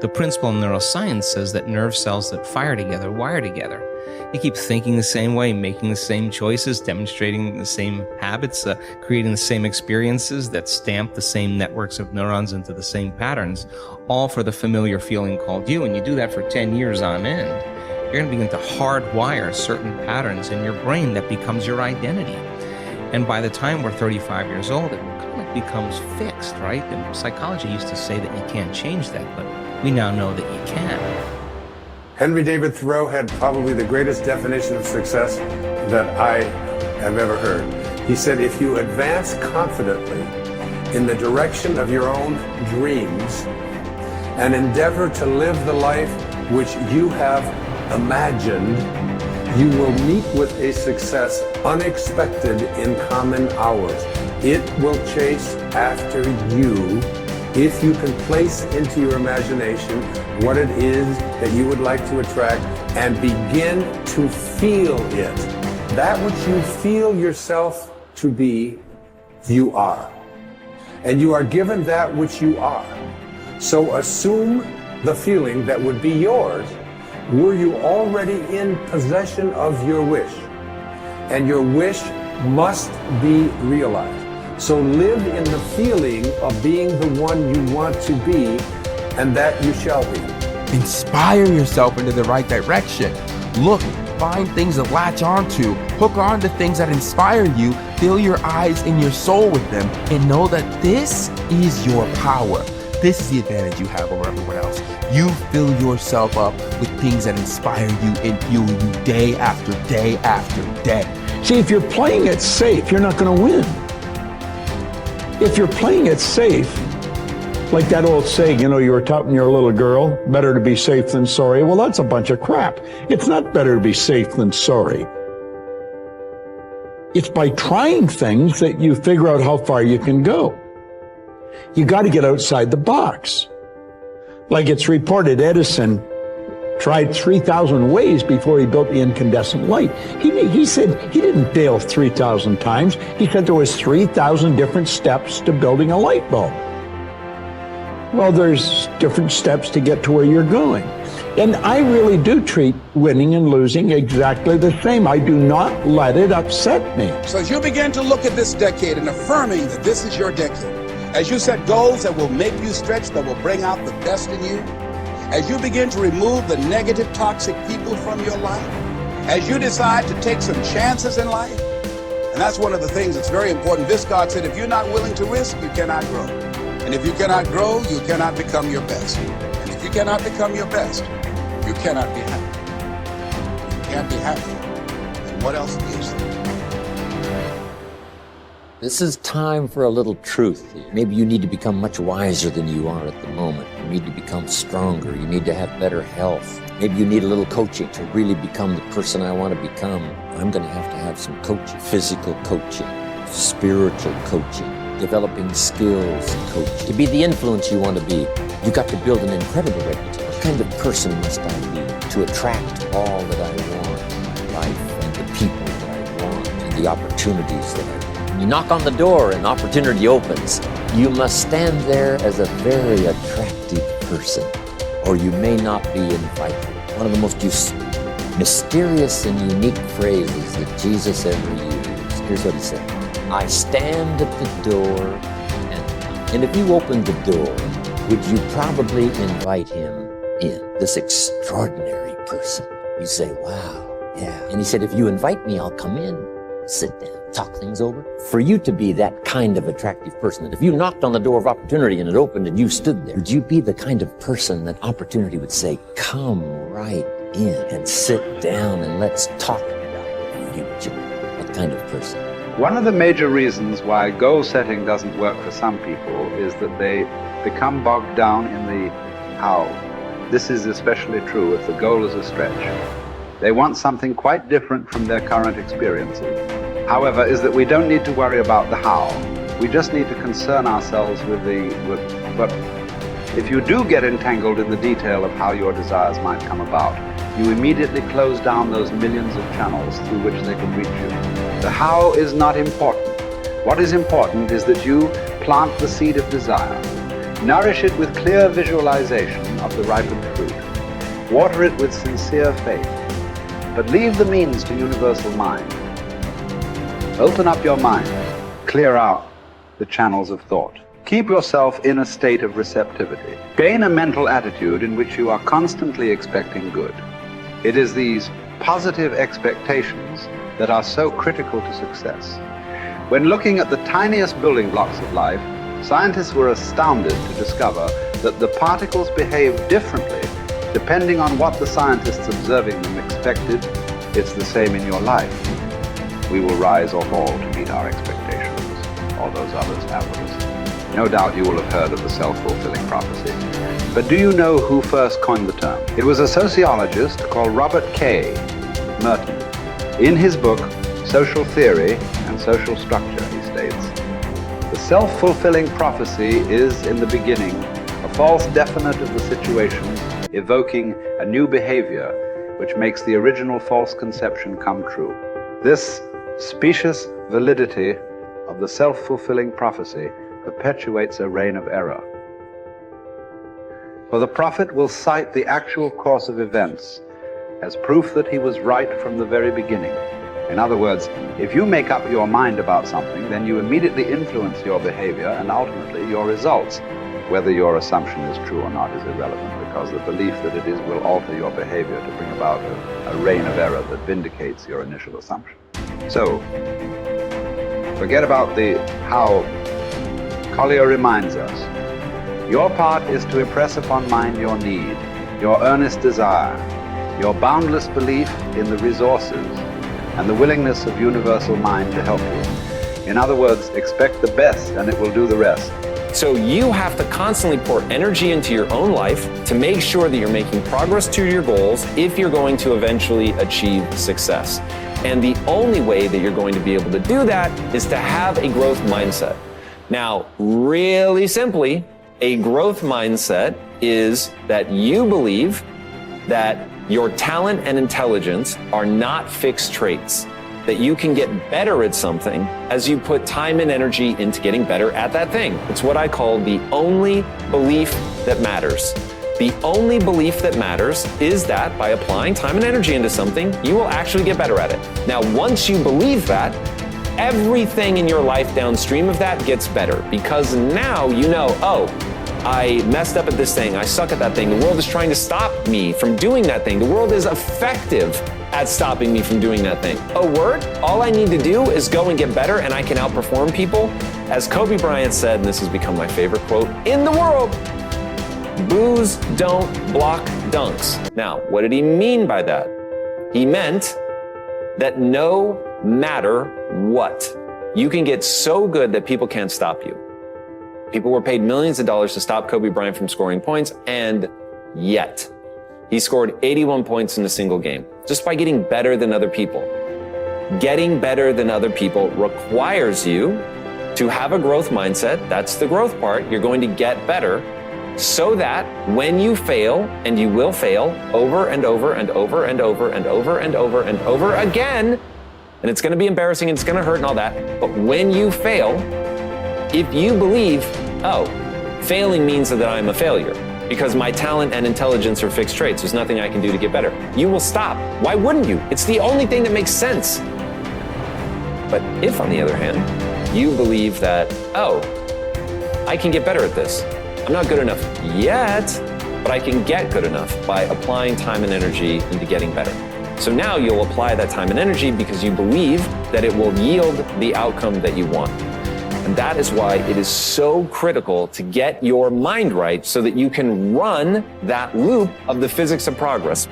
The principle in neuroscience says that nerve cells that fire together wire together. You keep thinking the same way, making the same choices, demonstrating the same habits, creating the same experiences that stamp the same networks of neurons into the same patterns, all for the familiar feeling called you. And you do that for 10 years on end. You're going to begin to hardwire certain patterns in your brain that becomes your identity. And by the time we're 35 years old, it kind of becomes fixed, right? And psychology used to say that you can't change that, but we now know that you can. Henry David Thoreau had probably the greatest definition of success that I have ever heard. He said, if you advance confidently in the direction of your own dreams and endeavor to live the life which you have imagined, you will meet with a success unexpected in common hours. It will chase after you if you can place into your imagination what it is that you would like to attract and begin to feel it. That which you feel yourself to be, you are. And you are given that which you are. So assume the feeling that would be yours were you already in possession of your wish. And your wish must be realized. So live in the feeling of being the one you want to be, and that you shall be. Inspire yourself into the right direction. Look, find things to latch onto, hook on to things that inspire you, fill your eyes and your soul with them, and know that this is your power. This is the advantage you have over everyone else. You fill yourself up with things that inspire you and fuel you day after day after day. See, if you're playing it safe, you're not going to win. If you're playing it safe, like that old saying, you know, you were taught when you were a little girl, better to be safe than sorry. Well, that's a bunch of crap. It's not better to be safe than sorry. It's by trying things that you figure out how far you can go. You got to get outside the box. Like it's reported, Edison tried 3,000 ways before he built the incandescent light. He said he didn't fail 3,000 times. He said there was 3,000 different steps to building a light bulb. Well, there's different steps to get to where you're going. And I really do treat winning and losing exactly the same. I do not let it upset me. So as you begin to look at this decade and affirming that this is your decade, as you set goals that will make you stretch, that will bring out the best in you, as you begin to remove the negative, toxic people from your life, as you decide to take some chances in life, and that's one of the things that's very important. Viscard said, if you're not willing to risk, you cannot grow. And if you cannot grow, you cannot become your best. And if you cannot become your best, you cannot be happy. You can't be happy. And what else is there? This is time for a little truth here. Maybe you need to become much wiser than you are at the moment. You need to become stronger. You need to have better health. Maybe you need a little coaching to really become the person I want to become. I'm going to have some coaching. Physical coaching, spiritual coaching, developing skills coaching. To be the influence you want to be, you got to build an incredible reputation. What kind of person must I be to attract all that I want in life and the people that I want and the opportunities that I want? When you knock on the door and opportunity opens, you must stand there as a very attractive person, or you may not be invited. One of the most mysterious and unique phrases that Jesus ever used. Here's what he said. I stand at the door and if you opened the door, would you probably invite him in? This extraordinary person. You say, wow, yeah. And he said, if you invite me, I'll come in, sit down, talk things over. For you to be that kind of attractive person, that if you knocked on the door of opportunity and it opened and you stood there, would you be the kind of person that opportunity would say, come right in and sit down and let's talk about the future? That kind of person. One of the major reasons why goal setting doesn't work for some people is that they become bogged down in the how. This is especially true if the goal is a stretch. They want something quite different from their current experiences. However, is that we don't need to worry about the how. We just need to concern ourselves with but if you do get entangled in the detail of how your desires might come about, you immediately close down those millions of channels through which they can reach you. The how is not important. What is important is that you plant the seed of desire. Nourish it with clear visualization of the ripened fruit. Water it with sincere faith. But leave the means to universal mind. Open up your mind. Clear out the channels of thought. Keep yourself in a state of receptivity. Gain a mental attitude in which you are constantly expecting good. It is these positive expectations that are so critical to success. When looking at the tiniest building blocks of life, scientists were astounded to discover that the particles behave differently depending on what the scientists observing them expected. It's the same in your life. We will rise or fall to meet our expectations, or those others have with us. No doubt you will have heard of the self-fulfilling prophecy. But do you know who first coined the term? It was a sociologist called Robert K. Merton. In his book, Social Theory and Social Structure, he states, the self-fulfilling prophecy is, in the beginning, a false definite of the situation, evoking a new behavior which makes the original false conception come true. This specious validity of the self-fulfilling prophecy perpetuates a reign of error. For the prophet will cite the actual course of events as proof that he was right from the very beginning. In other words, if you make up your mind about something, then you immediately influence your behavior and ultimately your results. Whether your assumption is true or not is irrelevant, because the belief that it is will alter your behavior to bring about a reign of error that vindicates your initial assumption. So, forget about the how. Collier reminds us, your part is to impress upon mind your need, your earnest desire, your boundless belief in the resources, and the willingness of universal mind to help you. In other words, expect the best and it will do the rest. So you have to constantly pour energy into your own life to make sure that you're making progress to your goals if you're going to eventually achieve success. And the only way that you're going to be able to do that is to have a growth mindset. Now, really simply, a growth mindset is that you believe that your talent and intelligence are not fixed traits, that you can get better at something as you put time and energy into getting better at that thing. It's what I call the only belief that matters. The only belief that matters is that by applying time and energy into something, you will actually get better at it. Now, once you believe that, everything in your life downstream of that gets better, because now you know, oh, I messed up at this thing, I suck at that thing, the world is trying to stop me from doing that thing, the world is effective at stopping me from doing that thing. Oh, word? All I need to do is go and get better and I can outperform people. As Kobe Bryant said, and this has become my favorite quote in the world, boos don't block dunks. Now, what did he mean by that? He meant that no matter what, you can get so good that people can't stop you. People were paid millions of dollars to stop Kobe Bryant from scoring points, and yet he scored 81 points in a single game, just by getting better than other people. Getting better than other people requires you to have a growth mindset. That's the growth part. You're going to get better so that when you fail, and you will fail over and over and over and over and over and over and over again, and it's going to be embarrassing and it's going to hurt and all that, but when you fail, if you believe, oh, failing means that I'm a failure because my talent and intelligence are fixed traits, there's nothing I can do to get better, you will stop. Why wouldn't you? It's the only thing that makes sense. But if, on the other hand, you believe that, oh, I can get better at this. I'm not good enough yet, but I can get good enough by applying time and energy into getting better. So now you'll apply that time and energy because you believe that it will yield the outcome that you want. And that is why it is so critical to get your mind right so that you can run that loop of the physics of progress.